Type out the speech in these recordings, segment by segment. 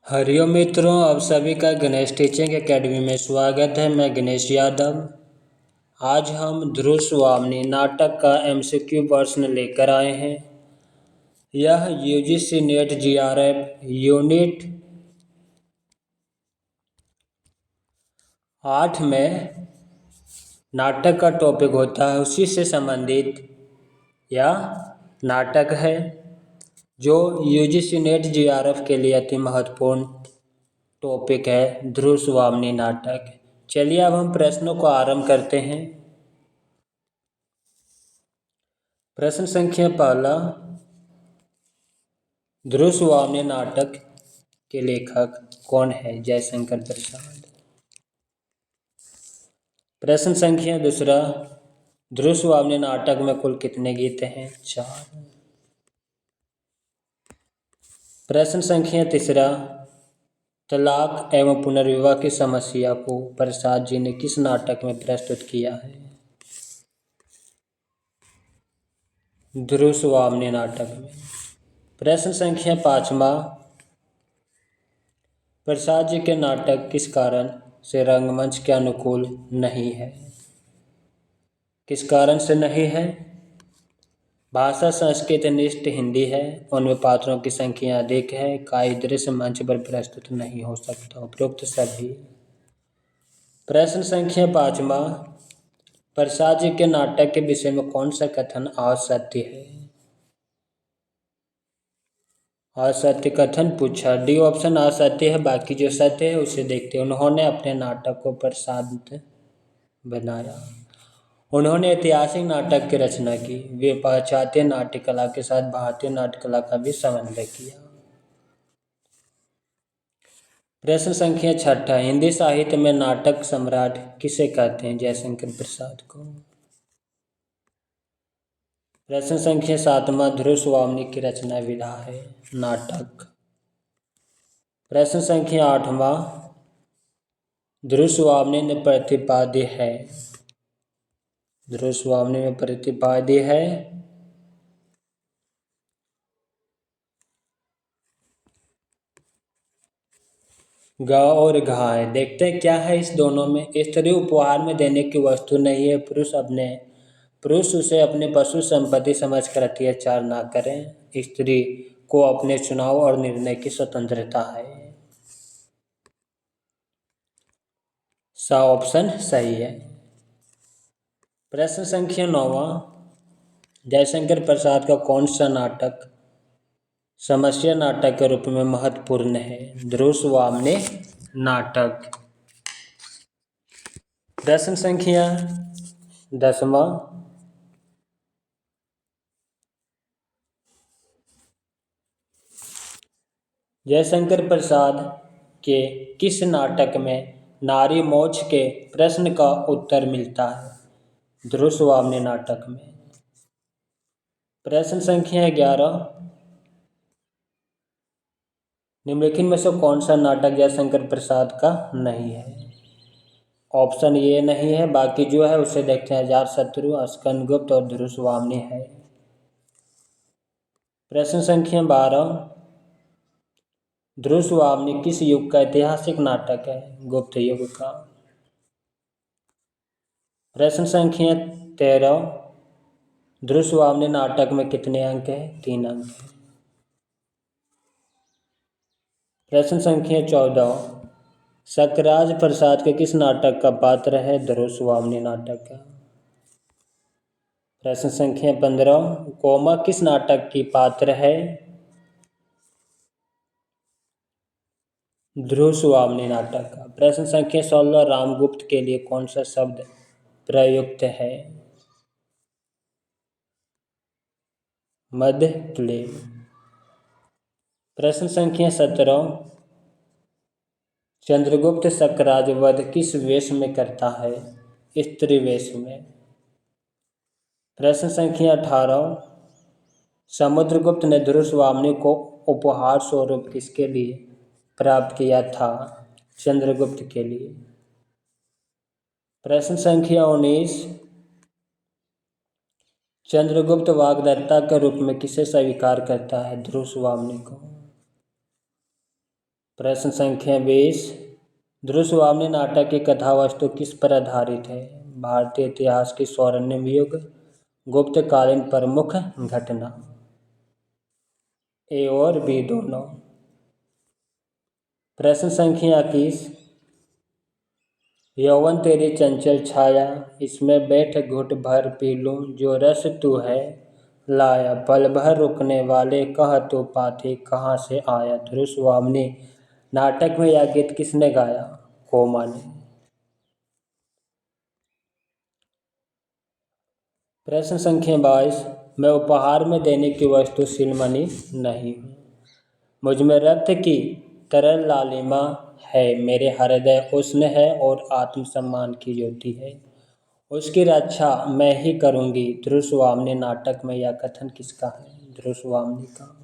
हरिओम मित्रों, आप सभी का गणेश टीचिंग एकेडमी में स्वागत है। मैं गणेश यादव। आज हम ध्रुव स्वामी नाटक का एमसीक्यू प्रश्न लेकर आए हैं। यह यूजीसी नेट जीआरएफ यूनिट 8 में नाटक का टॉपिक होता है, उसी से संबंधित यह नाटक है जो यूजीसी नेट जीआरएफ के लिए अति महत्वपूर्ण टॉपिक है, ध्रुव स्वामी नाटक। चलिए अब हम प्रश्नों को आरंभ करते हैं। प्रश्न संख्या पहला, ध्रुव स्वामी नाटक के लेखक कौन है? जयशंकर प्रसाद। प्रश्न संख्या दूसरा, ध्रुव स्वामी नाटक में कुल कितने गीत हैं? 4। प्रश्न संख्या तीसरा, तलाक एवं पुनर्विवाह की समस्या को प्रसाद जी ने किस नाटक में प्रस्तुत किया है? ध्रुव स्वामी नाटक में। प्रश्न संख्या पाँचवा, प्रसाद जी के नाटक किस कारण से रंगमंच के अनुकूल नहीं है? किस कारण से नहीं है? भाषा संस्कृत निष्ठ हिंदी है, उनमें पात्रों की संख्या अधिक है, काई दृश्य मंच पर प्रस्तुत नहीं हो सकता। उपरोक्त सभी। प्रश्न संख्या पाँचवा, प्रसाद जी के नाटक के विषय में कौन सा कथन असत्य है? असत्य कथन पूछा। डी ऑप्शन असत्य है, बाकी जो सत्य है उसे देखते हैं। उन्होंने अपने नाटक को प्रसाद बनाया। उन्होंने ऐतिहासिक नाटक की रचना की। वे पाश्चात्य नाट्य कला के साथ भारतीय नाट्य कला का भी समन्वय किया। प्रश्न संख्या छठा, हिंदी साहित्य में नाटक सम्राट किसे कहते हैं? जयशंकर प्रसाद को। प्रश्न संख्या सातवां, ध्रुव स्वामी की रचना विधा है नाटक। प्रश्न संख्या आठवां, ध्रुव स्वामी ने प्रतिपाद्य है। ध्रुव स्वामी में प्रतिपाद्य है ग और घा है। देखते हैं क्या है इस दोनों में। स्त्री उपहार में देने की वस्तु नहीं है। पुरुष उसे अपने पशु संपत्ति समझकर अत्याचार ना करें। स्त्री को अपने चुनाव और निर्णय की स्वतंत्रता है। सा ऑप्शन सही है। प्रश्न संख्या 9, जयशंकर प्रसाद का कौन सा नाटक समस्या नाटक के रूप में महत्वपूर्ण है? ध्रुव स्वामी नाटक। प्रश्न संख्या 10वां, जयशंकर प्रसाद के किस नाटक में नारी मोक्ष के प्रश्न का उत्तर मिलता है? ध्रुव स्वामी नाटक में। प्रश्न संख्या 11, निम्नलिखित में से कौन सा नाटक जयशंकर प्रसाद का नहीं है? ऑप्शन ये नहीं है, बाकी जो है उसे देखते हैं। अजातशत्रु, स्कंदगुप्त और ध्रुव स्वामी है। प्रश्न संख्या 12, ध्रुव स्वामी किस युग का ऐतिहासिक नाटक है? गुप्त युग का। प्रश्न संख्या 13, ध्रुव स्वामी नाटक में कितने अंक हैं? 3 अंक हैं। प्रश्न संख्या 14, सकराज प्रसाद के किस नाटक का पात्र है? ध्रुव स्वामी नाटक का। प्रश्न संख्या 15, कोमा किस नाटक की पात्र है? ध्रुव स्वामी नाटक का। प्रश्न संख्या 16, रामगुप्त के लिए कौन सा शब्द प्रयुक्त है? मध्य प्लेग। प्रश्न संख्या 17, चंद्रगुप्त सकराज वध किस वेश में करता है? स्त्री वेश में। प्रश्न संख्या 18, समुद्रगुप्त ने ध्रुव स्वामी को उपहार स्वरूप किसके लिए प्राप्त किया था? चंद्रगुप्त के लिए। प्रश्न संख्या 19, चंद्रगुप्त वाग्दत्ता के रूप में किसे स्वीकार करता है? ध्रुव स्वामी को। प्रश्न संख्या 20। ध्रुवस्वामी नाटक की कथा वस्तु किस पर आधारित है? भारतीय इतिहास की स्वर्णिम युग, गुप्तकालीन प्रमुख घटना। ए और बी दोनों। प्रश्न संख्या 21। यौवन तेरी चंचल छाया, इसमें बैठ घुट भर पी लूं, जो रस तू है लाया, पल भर रुकने वाले कह तू पाथी कहाँ से आया। ध्रुवस्वामी नाटक में यह गीत किसने गाया? कोमा ने। प्रश्न संख्या 22। मैं उपहार में देने की वस्तु सिलमणि नहीं हूँ, मुझ में रक्त की तरल लालिमा है, मेरे हृदय उष्ण है और आत्मसम्मान की ज्योति है, उसकी रक्षा मैं ही करूँगी। ध्रुवस्वामी नाटक में यह कथन किसका है? ध्रुवस्वामी का।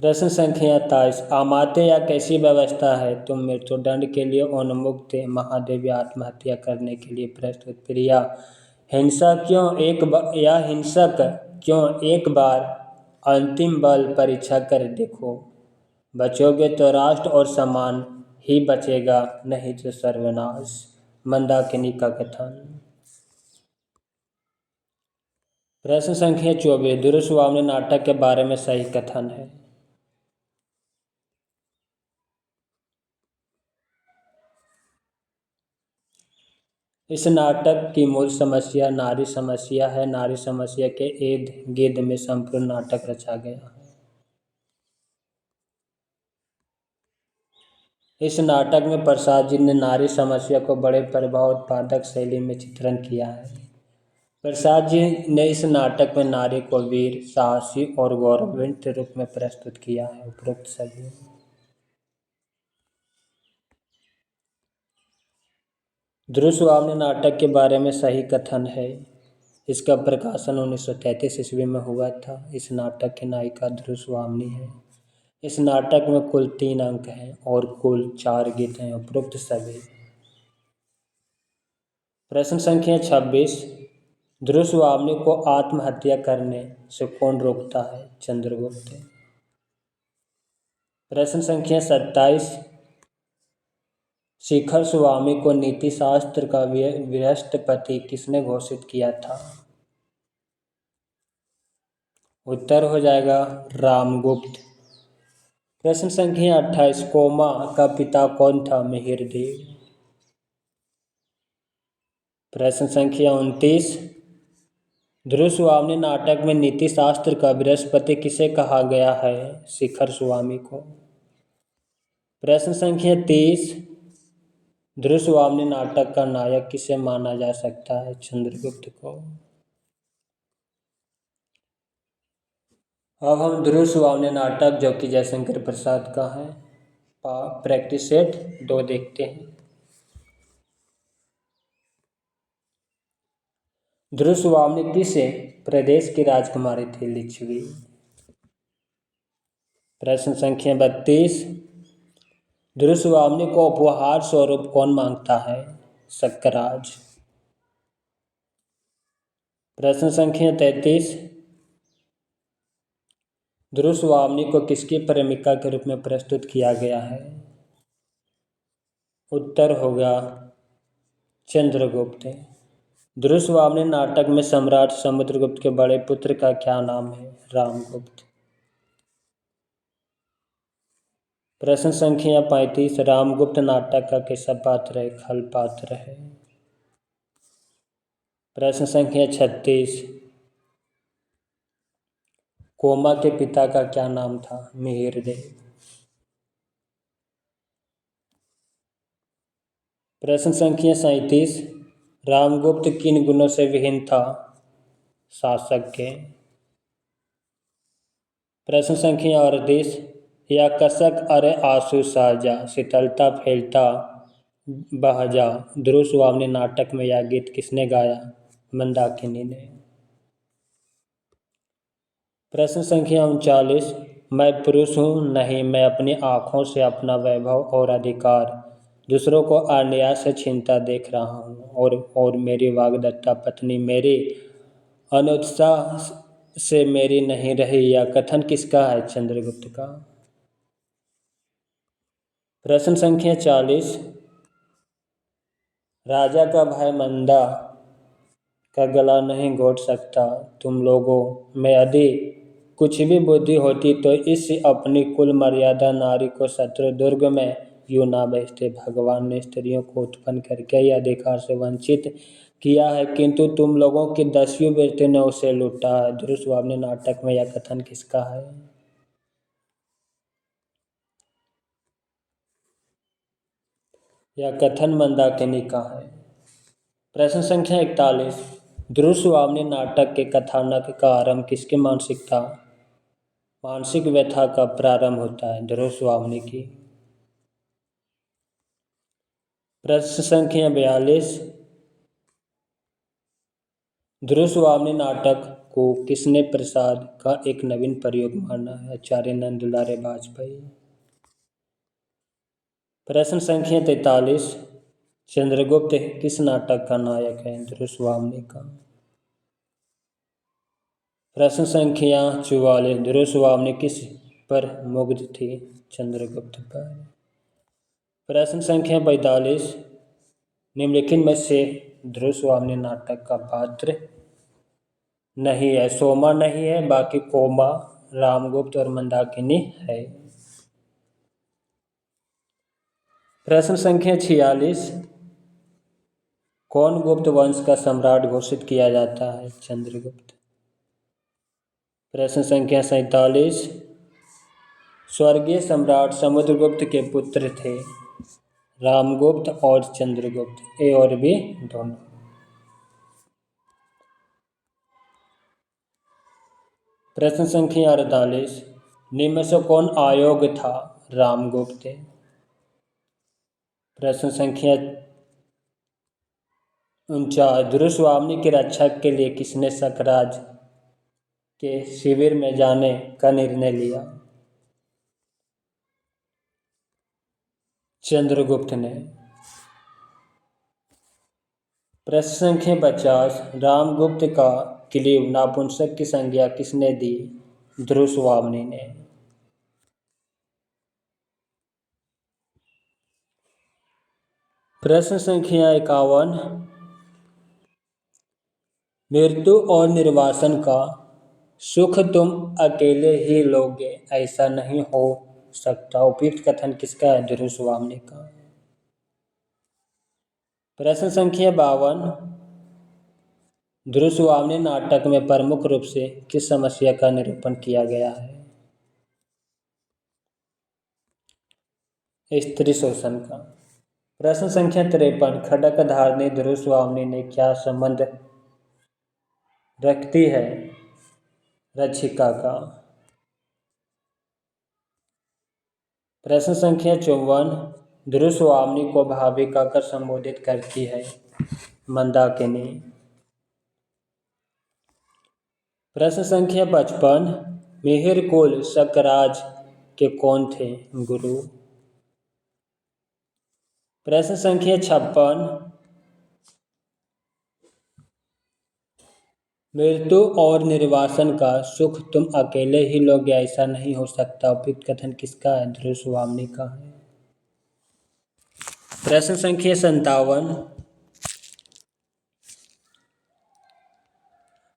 प्रश्न संख्या 23। अमात्य यह कैसी व्यवस्था है? तुम मृत्युदंड के लिए उन्मुख थे, महादेवी आत्महत्या करने के लिए प्रस्तुत। प्रिया हिंसक क्यों एक बार अंतिम बल परीक्षा कर देखो, बचोगे तो राष्ट्र और सम्मान ही बचेगा, नहीं तो सर्वनाश। मंदाकिनी का कथन। प्रश्न संख्या 24। ध्रुवस्वामी नाटक के बारे में सही कथन है? इस नाटक की मूल समस्या नारी समस्या है, नारी समस्या के इर्द गिर्द में संपूर्ण नाटक रचा गया है। इस नाटक में प्रसाद जी ने नारी समस्या को बड़े प्रभाव उत्पादक शैली में चित्रण किया है। प्रसाद जी ने इस नाटक में नारी को वीर, साहसी और गौरवान्वित रूप में प्रस्तुत किया है। उपरोक्त सभी। ध्रुवस्वामी नाटक के बारे में सही कथन है? इसका प्रकाशन 1933 ईस्वी में हुआ था। इस नाटक की नायिका ध्रुवस्वामी है। इस नाटक में कुल 3 अंक हैं और कुल 4 गीत हैं। उपरोक्त सभी। प्रश्न संख्या 26। ध्रुवस्वामी को आत्महत्या करने से कौन रोकता है? चंद्रगुप्त। प्रश्न संख्या 27। शिखर स्वामी को नीति शास्त्र का बृहस्पति किसने घोषित किया था? उत्तर हो जाएगा रामगुप्त। प्रश्न संख्या 28। कोमा का पिता कौन था? मिहिरदेव। प्रश्न संख्या 29। ध्रुवस्वामी नाटक में नीति शास्त्र का बृहस्पति किसे कहा गया है? शिखर स्वामी को। प्रश्न संख्या 30। ध्रुवस्वामी नाटक का नायक किसे माना जा सकता है? चंद्रगुप्त को। अब हम ध्रुवस्वामी नाटक जो कि जयशंकर प्रसाद का है प्रैक्टिस सेट 2 देखते हैं। ध्रुवस्वामी किस प्रदेश की राजकुमारी थी? लिच्छवी। प्रश्न संख्या 32। ध्रुवस्वामी को उपहार स्वरूप कौन मांगता है? सक्कराज। प्रश्न संख्या 33। ध्रुवस्वामी को किसकी प्रेमिका के रूप में प्रस्तुत किया गया है? उत्तर होगा चंद्रगुप्त। ध्रुवस्वामी नाटक में सम्राट समुद्रगुप्त के बड़े पुत्र का क्या नाम है? रामगुप्त। प्रश्न संख्या 35। रामगुप्त नाटक का कैसा पात्र है? खल पात्र है। प्रश्न संख्या 36। कोमा के पिता का क्या नाम था? मिहिरदेव। प्रश्न संख्या 37। रामगुप्त किन गुणों से विहीन था? शासक के। प्रश्न संख्या 38। या कसक अरे आंसू साजा, शीतलता फैलता बह जा। ध्रुवस्वामी नाटक में यह गीत किसने गाया? मंदाकिनी ने। प्रश्न संख्या 39। मैं पुरुष हूँ नहीं, मैं अपनी आँखों से अपना वैभव और अधिकार दूसरों को अन्याय से छीनता देख रहा हूँ, और मेरी वाग्दत्ता पत्नी मेरे अनुत्साह से मेरी नहीं रही, यह कथन किसका है? चंद्रगुप्त का। प्रश्न संख्या 40। राजा का भाई मंदा का गला नहीं घोट सकता। तुम लोगों में यदि कुछ भी बुद्धि होती तो इस अपनी कुल मर्यादा नारी को शत्रुदुर्ग में यूं ना भेजते। भगवान ने स्त्रियों को उत्पन्न करके ही अधिकार से वंचित किया है, किंतु तुम लोगों की 10वीं बेटी ने उसे लूटा है। दुर्स्वामिनी नाटक में यह कथन किसका है? यह कथन मंदाकिनी का है। प्रश्न संख्या 41। दुर्स्वामिनी नाटक के कथानक का आरंभ किसकी मानसिक व्यथा का प्रारंभ होता है? दुर्स्वामिनी की। प्रश्न संख्या 42। दुर्स्वामिनी नाटक को किसने प्रसाद का एक नवीन प्रयोग माना है? आचार्य नंद दुलारे वाजपेयी। प्रश्न संख्या 43। चंद्रगुप्त किस नाटक का नायक है? दुर्स्वामिनी का। प्रश्न संख्या 44। दुर्स्वामिनी किस पर मुग्ध थी? चंद्रगुप्त पर। प्रश्न संख्या 45। निम्नलिखित में से दुर्स्वामिनी नाटक का पात्र नहीं है? सोमा नहीं है, बाकी कोमा, रामगुप्त और मंदाकिनी है। प्रश्न संख्या 46। कौन गुप्त वंश का सम्राट घोषित किया जाता है? चंद्रगुप्त। प्रश्न संख्या 47। स्वर्गीय सम्राट समुद्रगुप्त के पुत्र थे रामगुप्त और चंद्रगुप्त, ए और बी दोनों। प्रश्न संख्या 48। निम्न में से कौन आयोग था? रामगुप्त। प्रश्न संख्या 49। दुर्स्वामिनी की रक्षा के लिए किसने शकराज के शिविर में जाने का निर्णय लिया? चंद्रगुप्त ने। प्रश्न संख्या 50। रामगुप्त का क्लीव नापुंसक की संज्ञा किसने दी? दुर्स्वामिनी ने। प्रश्न संख्या 51। मृत्यु और निर्वासन का सुख तुम अकेले ही लोगे, ऐसा नहीं हो सकता। उपयुक्त कथन किसका है? दुर्स्वामिनी का। प्रश्न संख्या 52। दुर्स्वामिनी नाटक में प्रमुख रूप से किस समस्या का निरूपण किया गया है? स्त्री शोषण का। प्रश्न संख्या 53। खड्ग धारणी दुर्स्वामिनी ने क्या संबंध रखती है रक्षिका का? प्रश्न संख्या 54। दुर्स्वामिनी को भाभी कहकर संबोधित करती है मंदाकिनी। प्रश्न संख्या 55। मिहिर कुल शकराज के कौन थे? गुरु। प्रश्न संख्या 56। मृत्यु और निर्वासन का सुख तुम अकेले ही लोगे, ऐसा नहीं हो सकता। उपयुक्त कथन किसका है? दुर्स्वामिनी का है। प्रश्न संख्या 57।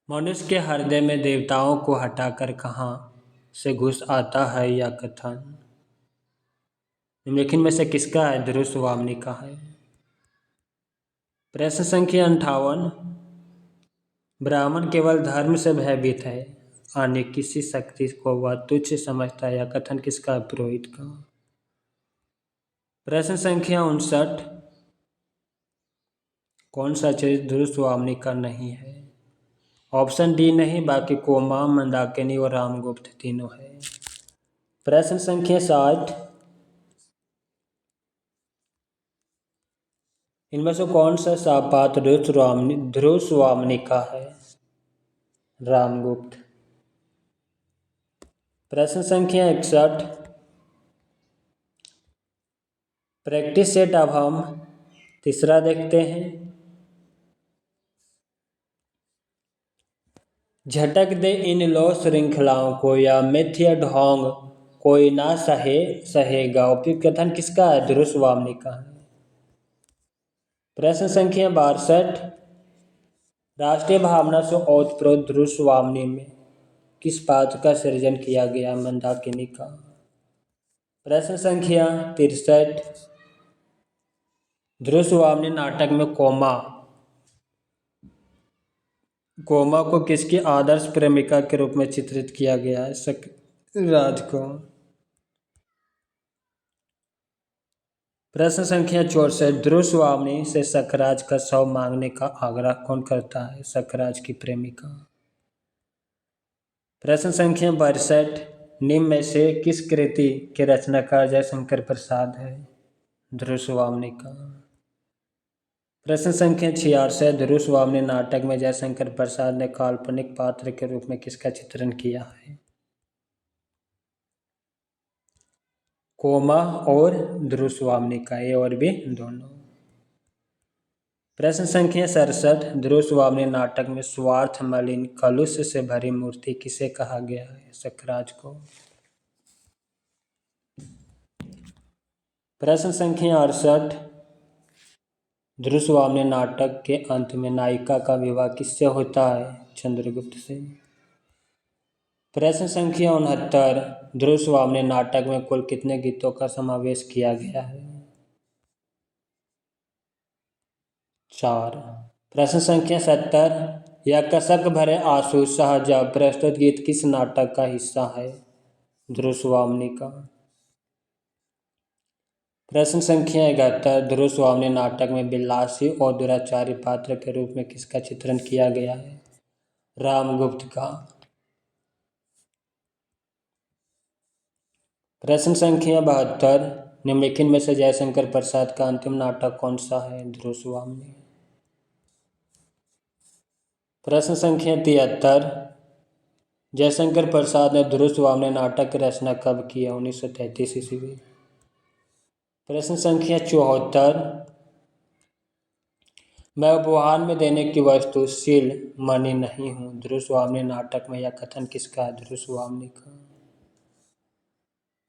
मनुष्य के हृदय में देवताओं को हटाकर कहाँ से घुस आता है यह कथन निम्नलिखित में से किसका है? दुर्स्वामिनी का है। प्रश्न संख्या 58। ब्राह्मण केवल धर्म से भयभीत है, अन्य किसी शक्ति को वह तुच्छ समझता है, यह कथन किसका है? पुरोहित का। प्रश्न संख्या 59। कौन सा चरित्र दुर्स्वामिनी का नहीं है? ऑप्शन डी नहीं, बाकी कोमा, मंदाकिनी और रामगुप्त तीनों है। प्रश्न संख्या 60। इनमें से कौन सा शापात दुर्स्वामिनी का है? रामगुप्त। प्रश्न संख्या 61। प्रैक्टिस सेट अब हम तीसरा देखते हैं। झटक दे इन लौ श्रृंखलाओं को, या मिथ्या ढोंग कोई ना सहेगा। उपयुक्त कथन किसका है? ध्रुव स्वामी का है। प्रश्न संख्या 62, राष्ट्रीय भावना से ओतप्रोत ध्रुव स्वामी में किस पात्र का सृजन किया गया? मंदाकिनी का। प्रश्न संख्या 63, ध्रुव स्वामी नाटक में कोमा को किसकी आदर्श प्रेमिका के रूप में चित्रित किया गया है? सकराज को। प्रश्न संख्या 64, ध्रुव स्वामी से सकराज का शव मांगने का आग्रह कौन करता है? सकराज की प्रेमिका। प्रश्न संख्या 62, निम्न में से किस कृति के रचनाकार जयशंकर प्रसाद है? ध्रुव स्वामी का। प्रश्न संख्या 66, ध्रुव स्वामी नाटक में जयशंकर प्रसाद ने काल्पनिक पात्र के रूप में किसका चित्रण किया है? कोमा और ध्रुव स्वामी का, ए और बी दोनों। प्रश्न संख्या 67, ध्रुव स्वामी नाटक में स्वार्थ मलिन कलुष से भरी मूर्ति किसे कहा गया है? सकराज को। प्रश्न संख्या 68, ध्रुव स्वामी नाटक के अंत में नायिका का विवाह किससे होता है? चंद्रगुप्त से। प्रश्न संख्या 69, ध्रुव स्वामी नाटक में कुल कितने गीतों का समावेश किया गया है? 4। प्रश्न संख्या 70, यह कसक भरे आंसू साहब प्रस्तुत गीत किस नाटक का हिस्सा है? ध्रुव स्वामी का। प्रश्न संख्या 71, ध्रुव स्वामी नाटक में बिलासी और दुराचारी पात्र के रूप में किसका चित्रण किया गया है? रामगुप्त का। प्रश्न संख्या 72, निम्नलिखित में से जयशंकर प्रसाद का अंतिम नाटक कौन सा है? ध्रुव स्वामी। प्रश्न संख्या 73, जयशंकर प्रसाद ने ध्रुव स्वामी नाटक की रचना कब की है? 1933 ईस्वी। प्रश्न संख्या 74, मैं उपहार में देने की वस्तु सील मणि नहीं हूँ, ध्रुव स्वामी नाटक में यह कथन किसका है? ध्रुव स्वामी का।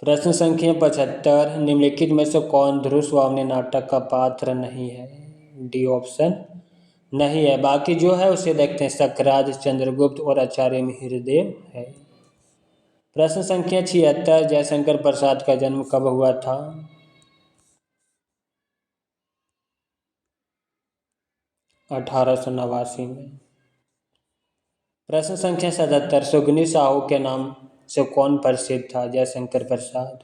प्रश्न संख्या 75, निम्नलिखित में से कौन ध्रुव स्वामी नाटक का पात्र नहीं है? डी ऑप्शन नहीं है। बाकी जो है उसे देखते हैं। सकराज, चंद्रगुप्त और आचार्य मिहिरदेव है। प्रश्न संख्या 76, जयशंकर प्रसाद का जन्म कब हुआ था? 1889 में। प्रश्न संख्या 77, सुगनी साहू के नाम से कौन प्रसिद्ध था? जयशंकर प्रसाद।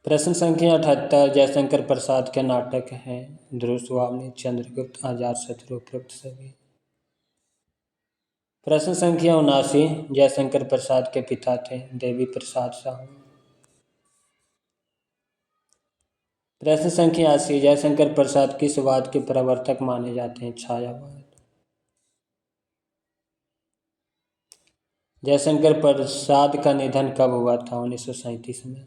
प्रश्न संख्या 78, जयशंकर प्रसाद के नाटक हैं ध्रुव स्वामी, चंद्रगुप्त, अजातशत्रु, उपरोक्त सभी। प्रश्न संख्या 79, जयशंकर प्रसाद के पिता थे देवी प्रसाद साहू। प्रश्न संख्या 80, जयशंकर प्रसाद किस वाद के प्रवर्तक माने जाते हैं? छायावाद। जयशंकर प्रसाद का निधन कब हुआ था? 1937 में।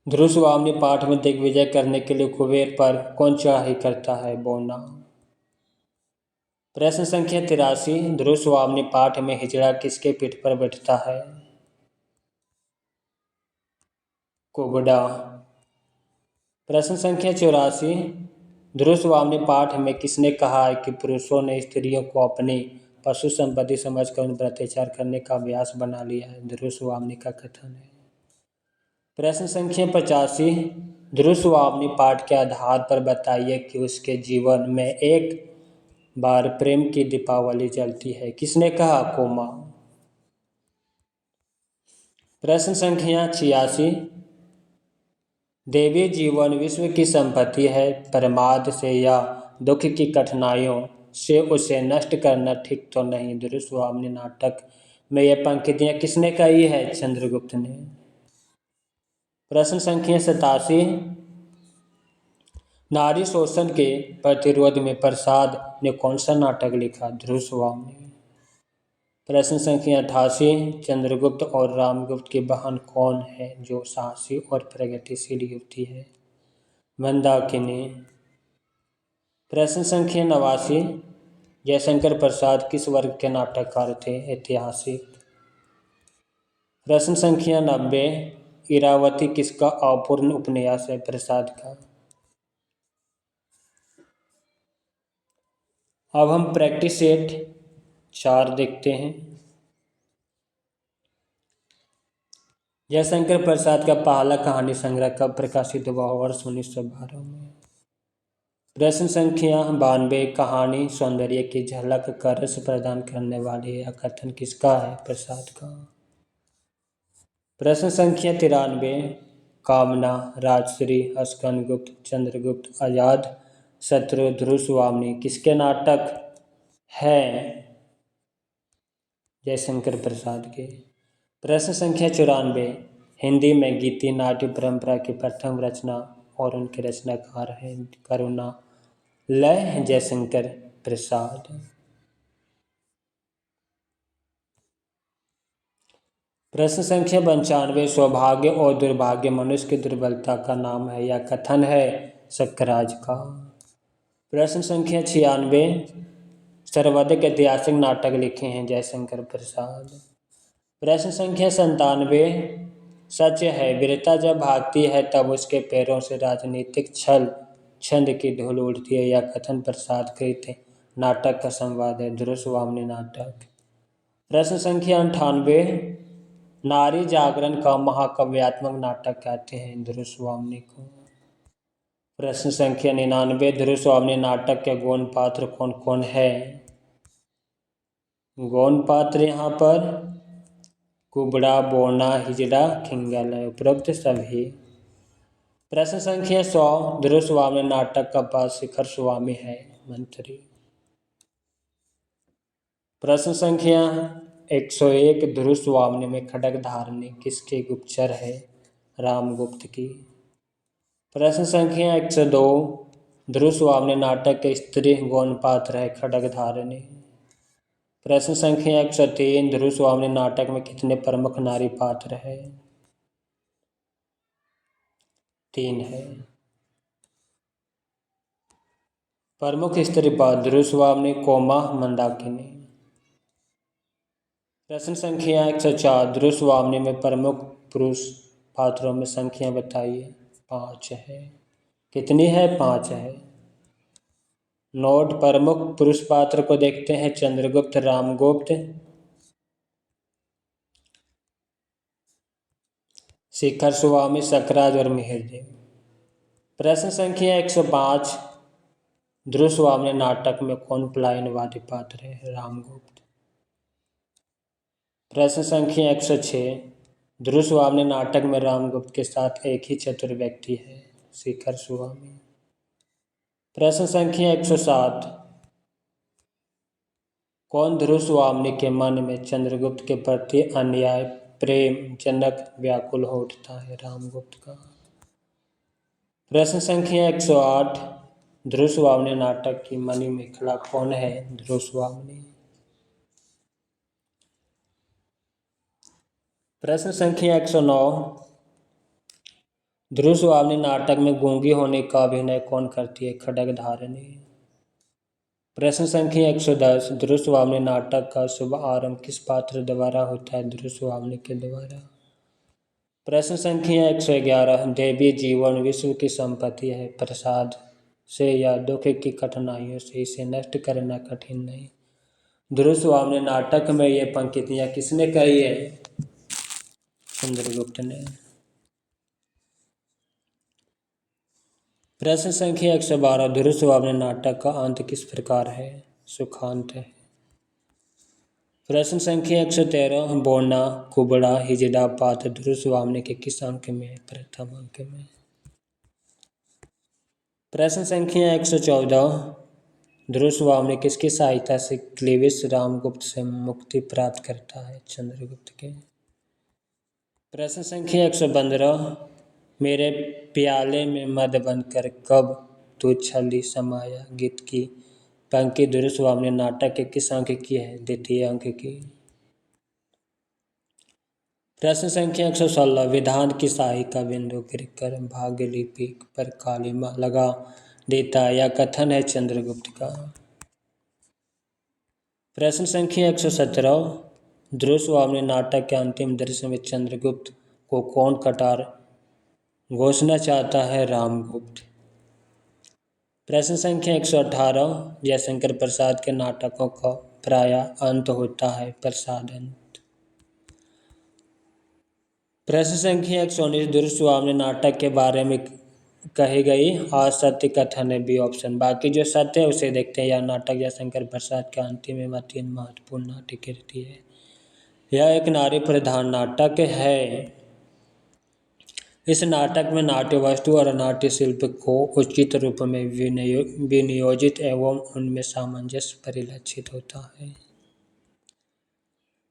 ध्रुव स्वामी पाठ में दिग्विजय करने के लिए कुबेर पर कौन चढ़ाई करता है? बोना। प्रश्न संख्या 83, ध्रुव स्वामी पाठ में हिजड़ा किसके पीठ पर बैठता है? कुबड़ा। प्रश्न संख्या 84, ध्रुव स्वामी पाठ में किसने कहा है कि पुरुषों ने स्त्रियों को अपनी पशु संपत्ति समझकर उन पर अत्याचार करने का अभ्यास बना लिया है? ध्रुव स्वामी का कथन है। प्रश्न संख्या 85, ध्रुव स्वामी पाठ के आधार पर बताइए कि उसके जीवन में एक बार प्रेम की दीपावली जलती है। किसने कहा? कोमा। प्रश्न संख्या 86, देवी जीवन विश्व की संपत्ति है, प्रमाद से या दुख की कठिनाइयों से उसे नष्ट करना ठीक तो नहीं। ध्रुव स्वामी नाटक में यह पंक्तियां किसने कही है? चंद्रगुप्त ने। प्रश्न संख्या 87, नारी शोषण के प्रतिरोध में प्रसाद ने कौन सा नाटक लिखा? ध्रुव स्वामी। प्रश्न संख्या 88, चंद्रगुप्त और रामगुप्त की बहन कौन है जो साहसी और प्रगतिशील युवती है? मंदाकिनी। प्रश्न संख्या 89। जयशंकर प्रसाद किस वर्ग के नाटककार थे? ऐतिहासिक। प्रश्न संख्या 90। इरावती किसका अपूर्ण उपन्यास है? प्रसाद का। अब हम प्रैक्टिस सेट 4 देखते हैं। जयशंकर प्रसाद का पहला कहानी संग्रह कब प्रकाशित हुआ? वर्ष 1912 में। प्रश्न संख्या 92। कहानी सौंदर्य की झलक का रस प्रदान करने वाली यह कथन किसका है? प्रसाद का। प्रश्न संख्या 93। कामना, राजश्री, स्कंदगुप्त, चंद्रगुप्त, आजाद शत्रु, ध्रुवस्वामिनी किसके नाटक हैं? जयशंकर प्रसाद के। प्रश्न संख्या 94। हिंदी में गीति नाट्य परंपरा की प्रथम रचना और उनके रचनाकार हैं करुणालय जयशंकर प्रसाद। प्रश्न संख्या 95। सौभाग्य और दुर्भाग्य मनुष्य की दुर्बलता का नाम है, यह कथन है शक्कराज का। प्रश्न संख्या 96। सर्वाधिक ऐतिहासिक नाटक लिखे हैं जयशंकर प्रसाद। प्रश्न संख्या 97। सच है वीरता जब भागती है तब उसके पैरों से राजनीतिक छल छंद की धूल उड़ती है, यह कथन प्रसाद कृत नाटक का संवाद है ध्रुवस्वामिनी नाटक। प्रश्न संख्या 98। नारी जागरण का महाकाव्यात्मक नाटक कहते हैं ध्रुवस्वामिनी को। प्रश्न संख्या 99। ध्रुवस्वामिनी नाटक के गौण पात्र कौन कौन है? गौण पात्र यहाँ पर कुबड़ा, बोना, हिजड़ा, खिंगल है, उपरोक्त सभी। प्रश्न संख्या 100। ध्रुवस्वामिनी नाटक का पात्र शिखर स्वामी है, मंत्री। प्रश्न संख्या 101। ध्रुवस्वामिनी में खड्ग धारणी किसके गुप्तचर है? रामगुप्त की। प्रश्न संख्या 102। ध्रुवस्वामिनी नाटक के स्त्री गौण पात्र है खड्ग धारणी। प्रश्न संख्या 103। ध्रुवस्वामिनी नाटक में कितने प्रमुख नारी पात्र है? 3 है। प्रमुख स्त्री पात्र ध्रुवस्वामिनी, कोमा, मंदाकिनी। प्रश्न संख्या 104। ध्रुवस्वामिनी में प्रमुख पुरुष पात्रों में संख्या बताइए। 5 है। कितनी है? 5 है। नोट। प्रमुख पुरुष पात्र को देखते हैं। चंद्रगुप्त, रामगुप्त, शिखर स्वामी, शकराज और मिहिरदेव। प्रश्न संख्या 105। ध्रुवस्वामिनी नाटक में कौन पलायनवादी पात्र है? रामगुप्त। प्रश्न संख्या 106। ध्रुवस्वामिनी नाटक में रामगुप्त के साथ एक ही चतुर व्यक्ति है, शिखर स्वामी। प्रश्न संख्या 107। कौन ध्रुवस्वामिनी के मन में चंद्रगुप्त के प्रति अन्याय प्रेम जनक व्याकुल हो उठता है? रामगुप्त का। प्रश्न संख्या 108। ध्रुवस्वामिनी नाटक की मणिमेखला कौन है? ध्रुवस्वामिनी। प्रश्न संख्या 109। ध्रुवस्वामिनी नाटक में गूंगी होने का अभिनय कौन करती है? खड्ग धारणी। प्रश्न संख्या 110। ध्रुवस्वामिनी नाटक का शुभ आरंभ किस पात्र द्वारा होता है? ध्रुवस्वामिनी के द्वारा। प्रश्न संख्या 111। देवी जीवन विश्व की संपत्ति है, प्रसाद से या दुख की कठिनाइयों से इसे नष्ट करना कठिन नहीं। ध्रुवस्वामिनी नाटक में ये पंक्तियाँ किसने कही है? चंद्रगुप्त ने। प्रश्न संख्या 112। ध्रुवस्वामिनी नाटक का अंत किस प्रकार है? सुखांत है। प्रश्न संख्या 113। बोना, कुबड़ा, हिजड़ा पात्र ध्रुवस्वामिनी के किस अंक में? प्रथम अंक में। प्रश्न संख्या 114। ध्रुवस्वामिनी किसकी सहायता से क्लीविस रामगुप्त से मुक्ति प्राप्त करता है? चंद्रगुप्त के। प्रश्न संख्या 115। मेरे प्याले में मद बनकर कब तू छली समाया गीत की पंक्ति ध्रुवस्वामिनी नाटक के किस अंक की है? द्वितीय अंक की। प्रश्न संख्या 116। विधान की सहायिका बिंदु गिरकर भाग्यलिपि पर कालिमा लगा देता यह कथन है चंद्रगुप्त का। प्रश्न संख्या 117। ध्रुवस्वामी नाटक के अंतिम दृश्य में चंद्रगुप्त को कौन कटार घोषणा चाहता है? रामगुप्त। प्रश्न संख्या 118। जयशंकर प्रसाद के नाटकों का प्रायः अंत होता है प्रसाद अंत। प्रश्न संख्या 119। ध्रुवस्वामी नाटक के बारे में कही गई असत्य कथन है बी ऑप्शन। बाकी जो सत्य है उसे देखते हैं। यह नाटक जयशंकर प्रसाद का अंतिम एवं अत्यंत महत्वपूर्ण नाटक कृति है। यह एक नारी प्रधान नाटक है। इस नाटक में नाट्य वस्तु और नाट्य शिल्प को उचित रूप में विनियोजित एवं उनमें सामंजस्य परिलक्षित होता है।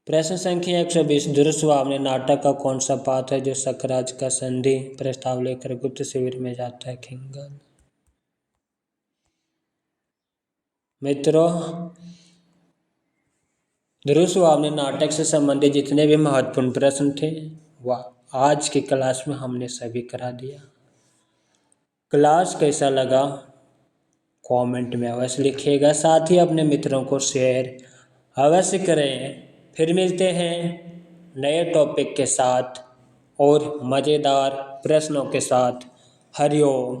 प्रश्न संख्या 120। ध्रुवस्वामी नाटक का कौन सा पात्र है जो शकराज का संधि प्रस्ताव लेकर गुप्त शिविर में जाता है? खिंगन। मित्रों, ध्रुवस्वामी नाटक से संबंधित जितने भी महत्वपूर्ण प्रश्न थे वह आज की क्लास में हमने सभी करा दिया। क्लास कैसा लगा कमेंट में अवश्य लिखिएगा। साथ ही अपने मित्रों को शेयर अवश्य करें। फिर मिलते हैं नए टॉपिक के साथ और मज़ेदार प्रश्नों के साथ। हरिओम।